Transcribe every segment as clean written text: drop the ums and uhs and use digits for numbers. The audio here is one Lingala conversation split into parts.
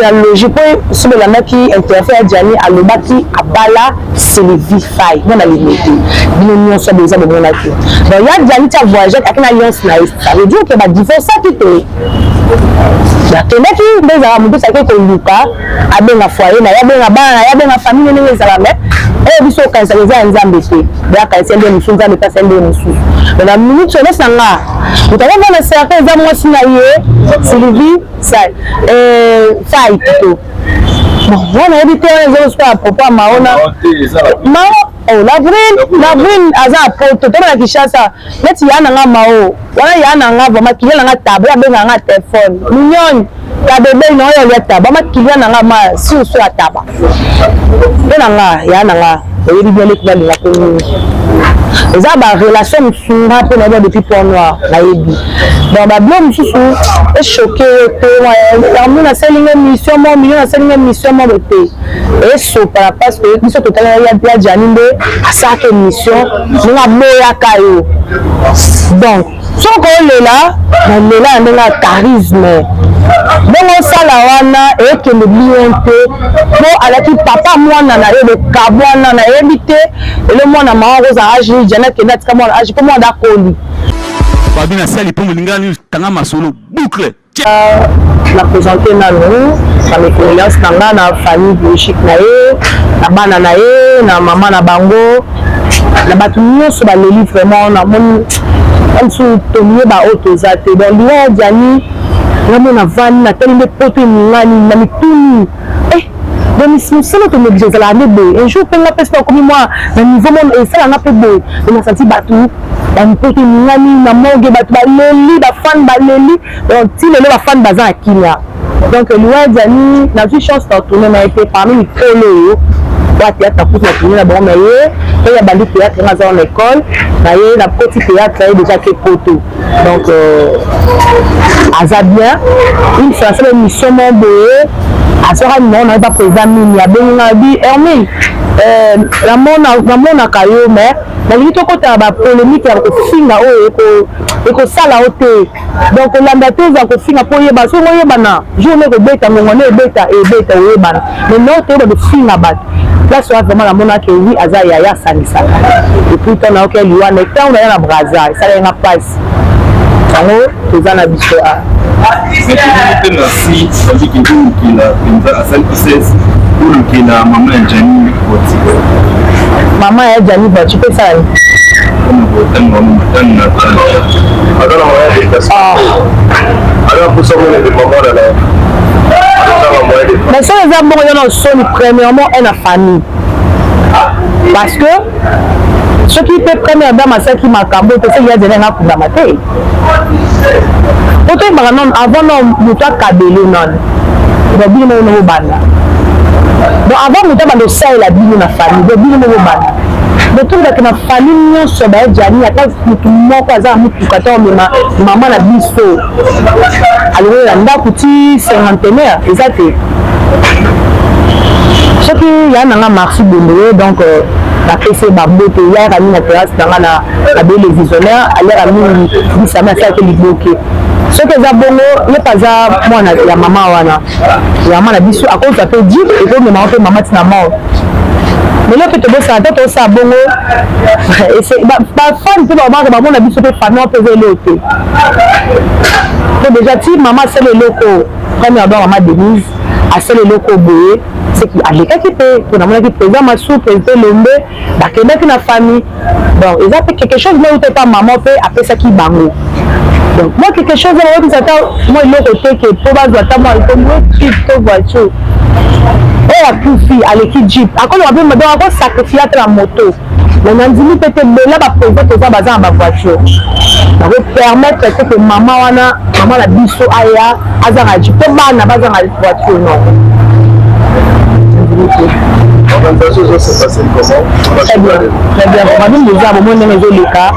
la logique pour ce la qui interfère Diani à l'obaki à Bala Sylvie Faye non à l'unité nous sommes des hommes de mon acte donc il y a Diani qui a voyagé avec une alliance naïste ça veut dire que va divorcer qui te la tenait qui des amoureux ça que Luka a bien la foyer na ya bien la bana ya bien la famille les salame et biso quand ça les a nzambe te ya quand c'est des missions ça ne pas c'est des missions dans la minute je laisse là vous avez dans le cercle za moi sinaye Sylvie ça Faye plutôt bon on a évité les autres pas papa maona oh l'avril aza poto to na Kishasa neti yana nga mao wana yana nga vraiment kile nga table ya benga nga téléphone mignon ka bébé no ya le table ma kile nga ma si so ya table benga nga yana nga oyebi bien le kile la ko eza ba relation sunga pe na depuis pour noir la yebi donc ba blom susu est choqué te wa na selinga mission mo million na selinga mission mo te et so par parce que biso totalement ya bien janinde à ça que mission nga boya kayo donc so ko le là ndanga charisme bongo sala wana et que le bien te po ala ki papa mwana na yebe kabwana na yebite et le mwana ma roza agi jana kenda tika mwana agi comment da koli babina sali po mulingani tanga masolo boucle la présenter na nous sa méconnaissance nanga na famille biologique na ye na bana na ye na maman na bango na batu nyonso ba leli vraiment na mon en sous tomier ba auto zate donc liwa Diani na vani na tellement poto ngani na mituni donc nous sommes tous obligés de la nebe un jour penga pesa comme moi na niveau mon et ça na pebo on a senti batu dans poto ngani na moge batu ba leli ba fan ba leli donc ti lelo ba fan baza akinya donc liwa Diani na vie chance de tourner na été parmi les polo théâtre pour la tournée la bonne meilleure et il y a bandi théâtre dans l'école d'ailleurs la petite théâtre est déjà que poto donc azabien une fois c'est mission mon boye asora non on va présenter il y a bien bi Hermine la mona kayo mais na lito côté ba polémique ya ko finga o ko sala ote donc l'ambateuse ko finga po yeba so yeba na journée ko beta ngone beta e beta yeba mais non te de finga bat là soit vraiment la mona que oui azaya ya sanisa et puis ton a auquel lui en est on a la braza ça les n'a pas alors les ana biso a si c'est qui a 5-16 pour qui na maman Diani maman ya Diani va tu peux ça alors pour ça on est maman là mais ça les a bon on sonne premièrement et la famille parce que ce qui peut première dame celle qui m'a cambo c'est il y a des gens pour la mater autant non avant non muta kabelo non donc bien no banda donc avant muta bando ça la bino na famille donc bien no banda donc tout que na famille non so ba Diani ata mutu moko aza mutu kata maman na biso alors la ndako ti cinquantenaire exact ce qui y a nanga marché bondoé donc la PC babote hier a mis la terrasse dans la belle visionnaire alors a mis ça m'a fait que bloqué ce que za bongo ne pas za moi na ya maman wana ya maman na biso à cause ça fait dire et que maman fait maman tina mort mais là que tu veux ça tête au ça bongo et c'est ba fan que maman na biso fait famille on peut l'autre donc déjà si maman c'est les locaux première fois maman Denise a c'est les locaux boé c'est qui avec qui peut pour la qui présent ma sous président Lombe ba kenda qui na famille donc ils ont fait quelque chose mais où t'es pas maman fait après ça qui bango donc moi quelque chose là où ça moi il l'autre côté que pour base doit moi il faut moi petite voiture et la plus fille à l'équipe Jeep à quoi on va me donner encore sacrifier la moto mais on dit peut-être là ba président tout ça bazar ba voiture ça veut permettre que maman la biso aya azara Jeep pour bana bazar la voiture non. C'est passé comment? Très bien, très bien. On va nous les avoir au moins dans les cas.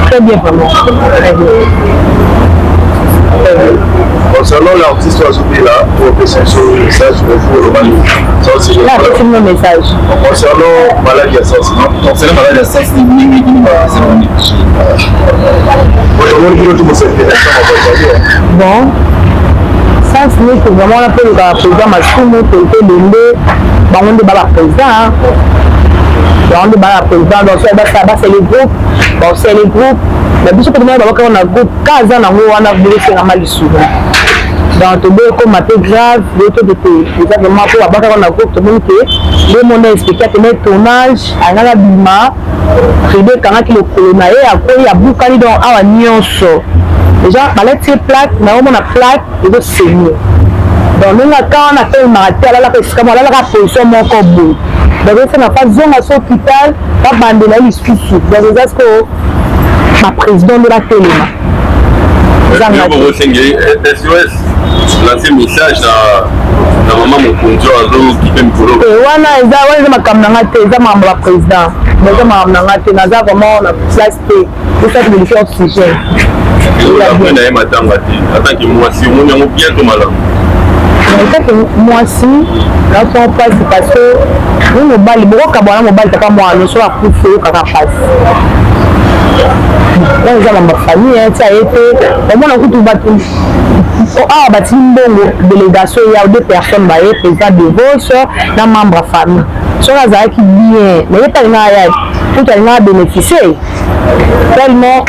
Très bien, vraiment. Très bien. Concernant l'artiste Azubi là, pour que c'est sur le message de vous, ça aussi. Là, c'est mon message. Concernant maladie à sens, concernant maladie à sens, c'est Bon. sens n'est que vraiment on a fait le président Masumu qui était le bango de baba président bango de baba président donc c'est les groupes bon c'est les groupes mais biso peut être on a groupe kaza na ngo wana bele faire mal souvent donc tout comme maté grave d'autres de déjà vraiment pour abaka on a groupe tout monde que le monde expliquer le tournage angala bima prédé quand ki le colonaé a quoi ya bukali donc awa nyonso déjà balette plaque na on a plaque et de saigner donc nous quand on a fait maté là parce que moi là la position mon corps donc c'est na pas zone à l'hôpital pas bande là il suffit donc est-ce que ma président de la télé SOS lancer message na maman Mokonzo azo kipe mikolo wana eza makambo nanga te eza mambo ya président eza mambo nanga te naza vraiment na place te pour ça que je fais oxygène na ye matanga te en tant que mwasi omoni yango bientôt malamu en tant que mwasi naso mpasi parce que ni mobali bokokabwana mobali taka mwana so akufi oyokaka mpasi donc eza mamba famille ti aye te omona kutu bato awa batili mbongo délégation ya 2 personnes baye président de vos na membre ya famille soki azalaki bien mais ye talinga aya kutu alinga abénéficie tellement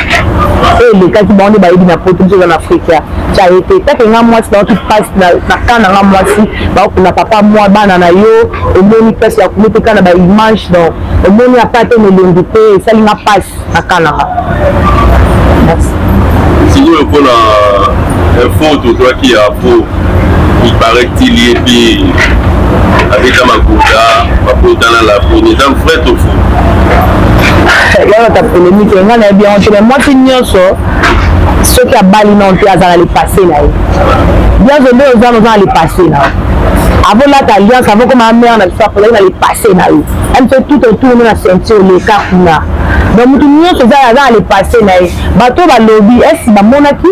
elekaki bango nde bayebi na poto biso eza na afrika ti aye te take nga mwasi baoki mpasi na ka na nga mwasi baokuna papa mwa bana na yo omoni mpasi ya komi te ka na baimage donc omoni apa te melongi te esalinga mpasi na ka nanga sikoyo mpona info tozwaki ya po il paraît-il ye mpe abeta makuta na lapo eza vrai to fo yalota polémique nga na yebi yango te mais mwasi nyonso soki abali non te aza na lipasse na ye nyonso nde oza noza na lipasse na ye avolata alliance avokoma mare na biso akozali na lipasse na ye amso tout autour nde na ceinture oleka kuna donc motu nyonso aza na lipasse na ye bato balobi esi bamonaki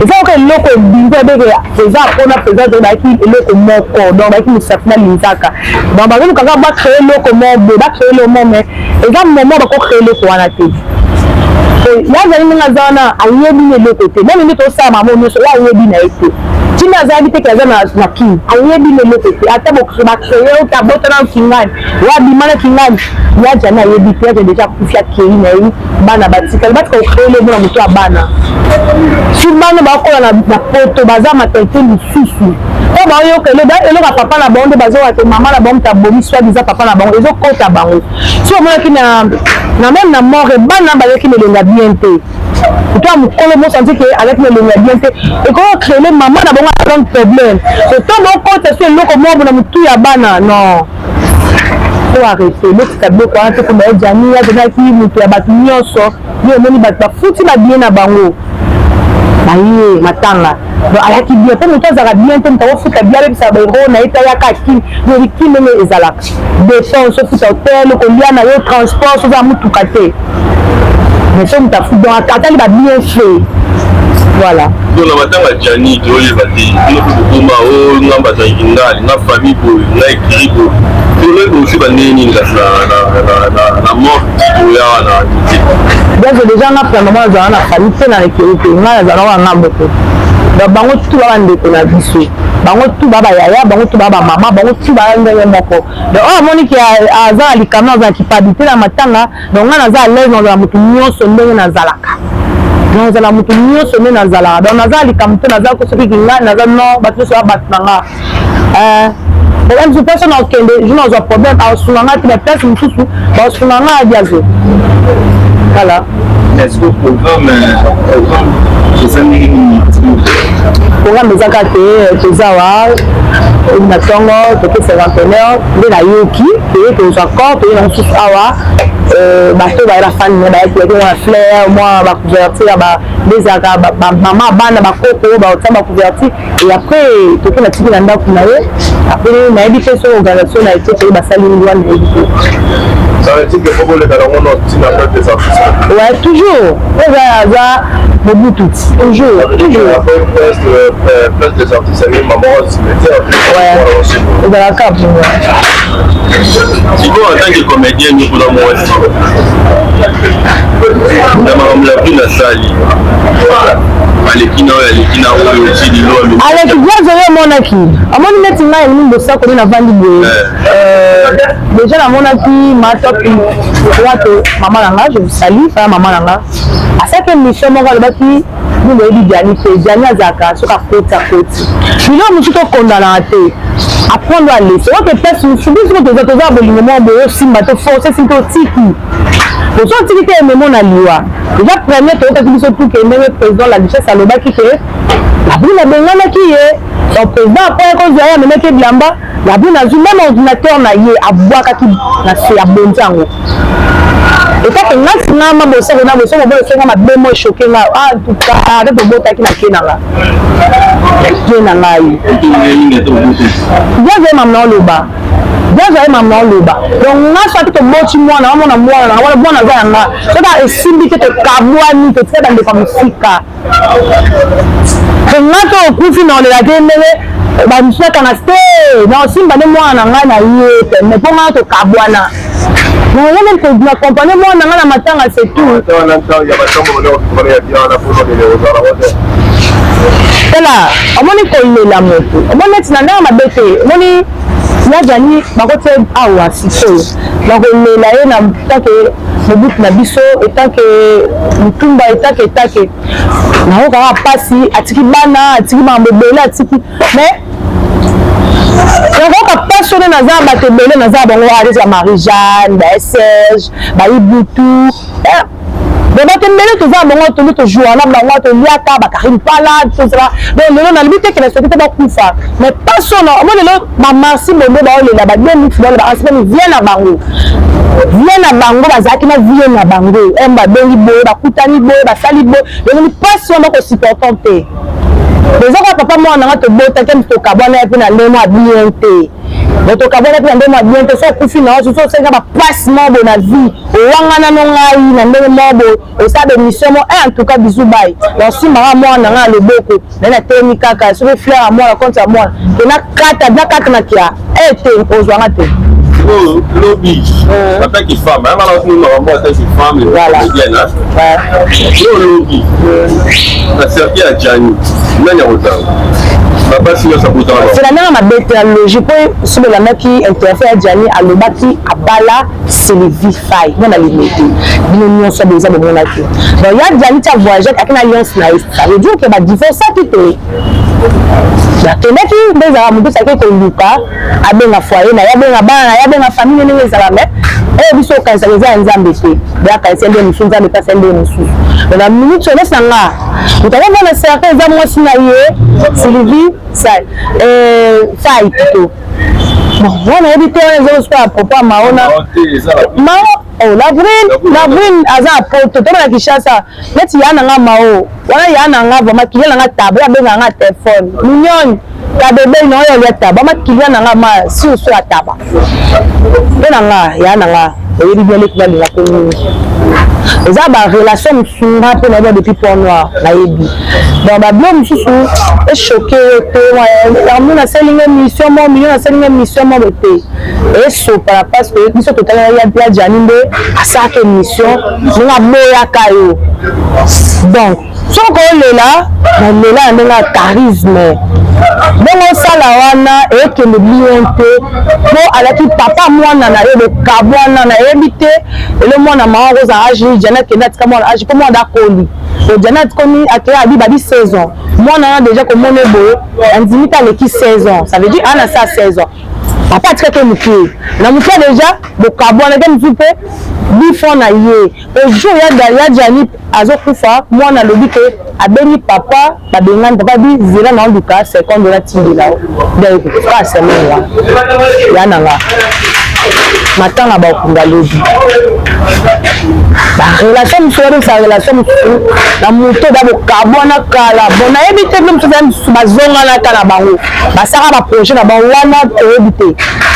eza oka eloko ebingo ebeke eza mpona président to bayaki eloko moko donc bayaki mosafina linzaka donc bazolukaka bacrée eloko moko boye bacrée eloko moko mais eza moment bakocrée eloko wana te yazali ndenge aza wana ayebi na eloko te meme nde tosala mamo nyonso oyo ayebi na ye te timi azalaki teke aza na kini ayebi na eloko te ata bacrée ota botana kingani wabima na kingani yaja na ayebi te yaja deja kufi akei na ye bana batikali batika ocrée eloko na moto ya bana sur bana bakola na poto baza maternité lisusu oyo baoyoka eloko papa na bango nde bazoka te mama na bango tabomi swadi eza papa na bango ezokota bango so omonaki na même na mort bana bazalaki melenga bien te to mokolo mosanti ke azalaki melenga bien te ekoki créele mama na bango agrand problème oto bokota so eloko moko na motu ya bana non po arrete botika biloko wana te ko baejani azalaki moto ya bato nyonso ye omoni bato bafuti babie na bango baye matanga donc ayaki bien mpo moto azalaka bien te moto akofuta bien alebisaka baero na ye te ayaka akini yobi kini ndenge ezalaka dépense ofuta hotel kolia na yo transport soza motuka te mais so moto afuti donc atali babien fait voilà donc na matanga jani toyeba te biloko kokoma o ngamba azalaki ngali na famille boye na ekiri boye toloyebi osi bandenge nini kasi na mort toya na donc déjà nga premièrement azala na famille mpe na ekiri te ngai azala wa ngambo te donc bango tu baba ndeko na biso bango tu baba yaya bango tu baba mama bango tu baba ndenge moko donc oyo amoniki aza na likama aza na kipabilité na matanga donc ngai naza à l'aise nazala motu nyonso ndenge nazalaka nazala motu nyonso nde nazalaka donc naza na likama te naza soki kingai naza non bato nyonso babato na nga problème so personne okende je nazwa problème aosunga nga te baplace mosusu baosunga nga adiazo voilà est-ce que programme programme ezaka te toza wa na ntongo toke cinquantenaire nde nayoki toye tozwa corps toye na mosusu awa bato bayela fani ne bayaki mwa fleur mwa bacouverture bezalaka mama bana bakoko baotia bacouverture et après toke na tiki na ndako na ye après nayebi te so organisation na ete toye basali nini wana nayebi te ouais toujours aza mobutu toujours siko en tant que comédien nyokuna mwasi la vie la sali. Alekina aussi di lo. Aleki bien zoé monaki. Amoni neti nga elimi bosa ko na vandi boye. Déjà la monaki ma top wato maman langa je vous salue fa maman langa. À cette émission mon va baki nous le di Diani te Diani azaka soka kota koti. Bilo musuko kondana te. Apprendre à laisser. On te passe sur ce que tu as bolingo mo boyo simba to forcer si to tiki. Pour ça, tu dis que mon aliwa. Déjà, premier, tu as dit surtout que le président la richesse à l'obaki que la boule a bien qui est. Son président, après, quand il y a un mec qui est blamba, la boule a vu même ordinateur na yé à boire qui na se abondango. Et quand on a fini ma bosse, on a bossé, on va faire ma belle moi choqué là. Ah, tout cas, avec le beau taquin à Kenala. Kenala. Bien, j'ai maman le bas. Bien j'avais maman le bas. Donc on a fait que mochi moi na mona moi na wala bona za nga. So da esimbi que te kabwani te tseda ndeka musika. Ngato okufi na le la demele ba musika na ste. Na simba ne moi na nga na yete. Mais pour ngato kabwana. Non même que na compagnie moi na nga na matanga c'est tout. Là, omoni ko la moto. Omoni tina na mabete. Omoni la Diani bakote awa siko donc la ye na tant que le but na biso et tant que mutumba et tant que na o ka pasi atiki bana atiki mambebele atiki mais on ka passionné na za ba te bele na za bango arrêter Marie-Jeanne ba Serge ba Ibutu mais tu mets tout ça bon tu joues là bango to liaka ba Karim Pala tout ça donc le na limite que la société ba kufa mais passion non moi le ba merci bembe ba le la ba demi football ba aspen vient na bango ba zaki na vient na bango emba bengi bo ba kutani bo ba sali bo donc passion ba ko supporter les autres papa moi on a te bota kem to kabona et puis na lemo bien té mais to kabona puis na lemo bien té so kufi na so so senga ba placement de la vie wangana no ngai na ndenge mobo o sa de mission mo en tout cas bisou bay donc si mara moi na nga le boko na teni kaka so fleur à moi contre à moi que na kata na kia et te ozwanga te lobby papa qui femme hein alors nous maman c'est une femme voilà lobby na servi à Diani nani autant papa si ça bouton c'est la même mabete ya logique pour sur la mec qui interfère Diani à lobaki abala Sylvie Faye on a limité bino nyonso besoin de mon aki donc ya Diani ta voyager avec une alliance nice ça veut dire que ba divorce qui te la tenaki bezala mutu sake ko luka abenga foyer na ya benga bana ya benga famille ne ezala mais biso kanisa les nzambe te ba kanisa nde musu nzambe pas nde musu na minute so sanga utaona na cercle za mwasi na ye Sylvie Faye plutôt bon on a évité les autres à propos maona oh la brune aza poto to na Kishasa neti yana nga mao wana yana nga ba makile nga table ya benga nga téléphone mignon ta bébé no ya le table ba makile nga ma si so ya table bena nga yana nga oyebi bien le kibali la ko eza ba relation msunga pe na depuis pour noir na yebi donc ba blom susu e choqué te ya muna selinga mission mo million na selinga mission mo bete et so para parce que biso total ya Diani mbe asaka mission nga boya kayo donc soko lela na charisme bongo sala wana ekende bien te po alaki papa mwana na ye le kabwana na yebite le mwana mama roza agi Diana kenda tika mwana agi comme da koli le Diana komi akela abi badi 16 ans mwana déjà comme mon ebo andimita leki 16 ans ça veut dire ana ça 16 ans papa tika ke muke na muke déjà le kabwana ke mtupe bifo na ye le jour ya Diani azokufa mwana lobi ke abeni papa babengani papa bi zela na nduka seconde la tindi la donc pas semaine ya nanga matanga ba kunga lobi ba relation msori sa relation na muto da bokabona kala bona ebite même tout bazonga na kala bango basaka ba projet na ba wana ebite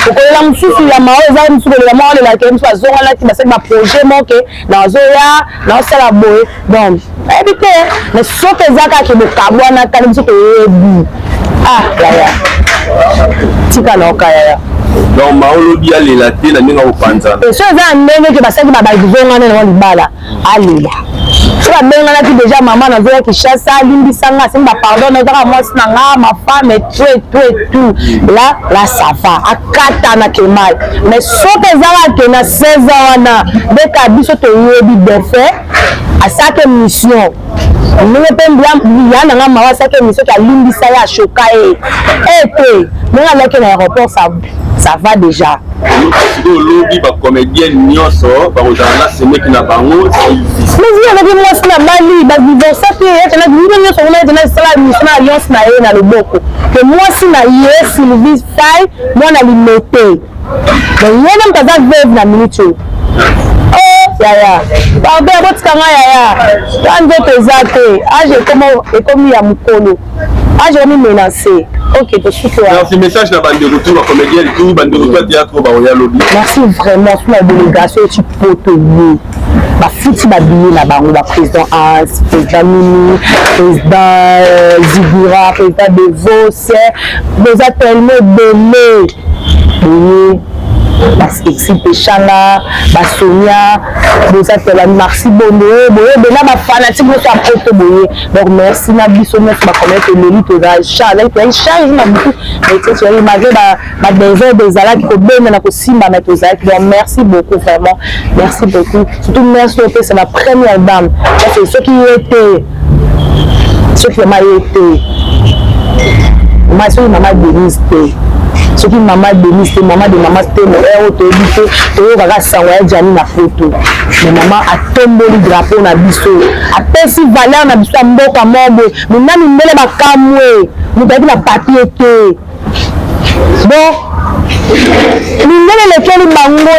okolela mususu ya mao za mususu le mao le la ke mususu bazonga na ti basaka ba projet moke na zoya na sala boy donc ebite mais soke zaka ke bokabona kala mususu ebi ah ya tika na okaya donc maolobi alela te na ndenge opanza so eza ndenge ke basaki babazongana na libala alela so babenganaki déjà mama nazoya Kinshasa alimbisanga asimbi bapardon ezaka mwasi na nga mafame tout là ça va akatanake mal mais soki ezaka ke na 16 ans wana ndeka biso toyebi defe asaki mission ndenge mpe ya nanga mama asaki mission ke alimbisa ye ashoka ye ete ndenge alaki na aéroport ça va déjà lobi bacomédienne nyonso bakozala na semeki na bango mais alaki mwasi na bali badivorce te etena bino nyonso kuna etena esala mission na alliance na ye na loboko ke mwasi na ye Sylvie Faye mwana limete donc ye na mkaza veuve na minute oyo yaya pardon abotikanga yaya ya nzoto eza te age ekomi ya mokolo age omi menacé ok tosuki merci message na bandeko tu bacomédienne tu bandeko tu ya théâtre baoya lobi merci vraiment sur la délégation eti poto ye bafuti babillet na bango baprésident As président Mimi président Zigura président Devos boza tellement ebele boye Exil Pechanga, Sonia, merci boye bena ba fanatique de sa poto boye. Donc merci na biso merci ba connaître l'élite aux charge avec charge na beaucoup mais tu as malgré ba des ala qui ko bena na ko simba na to zaki. Donc merci beaucoup vraiment. Merci beaucoup. Surtout merci au fait c'est la première dame. C'est ce qui était ce qui m'a été. Moi c'est maman Denise. Ce qui maman Denise, maman de maman c'était mon héros toyebite toyokaka sango ya jani na photo mais maman atomboli drapeau na biso apesi valeur na biso ya mboka mobo mina mindele bakamwe moto ayebi na papier te bon mindele elekeli bango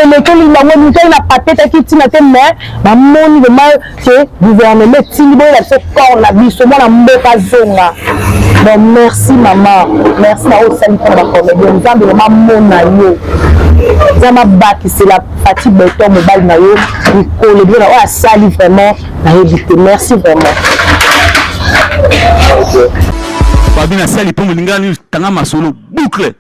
miteli na papier taki ntina te mais bamoni vraiment ke gouvernement etindi boyela biso corps na biso mwana mboka zonga. Bon, merci maman, merci à vous salut pour la comédie. Nous avons vraiment mon aïe. Nous avons bâti c'est la fatigue béton mobile na yo. Nous collons bien la salle vraiment na éviter. Merci vraiment. Babina salle pour me lingani tanga masolo boucle.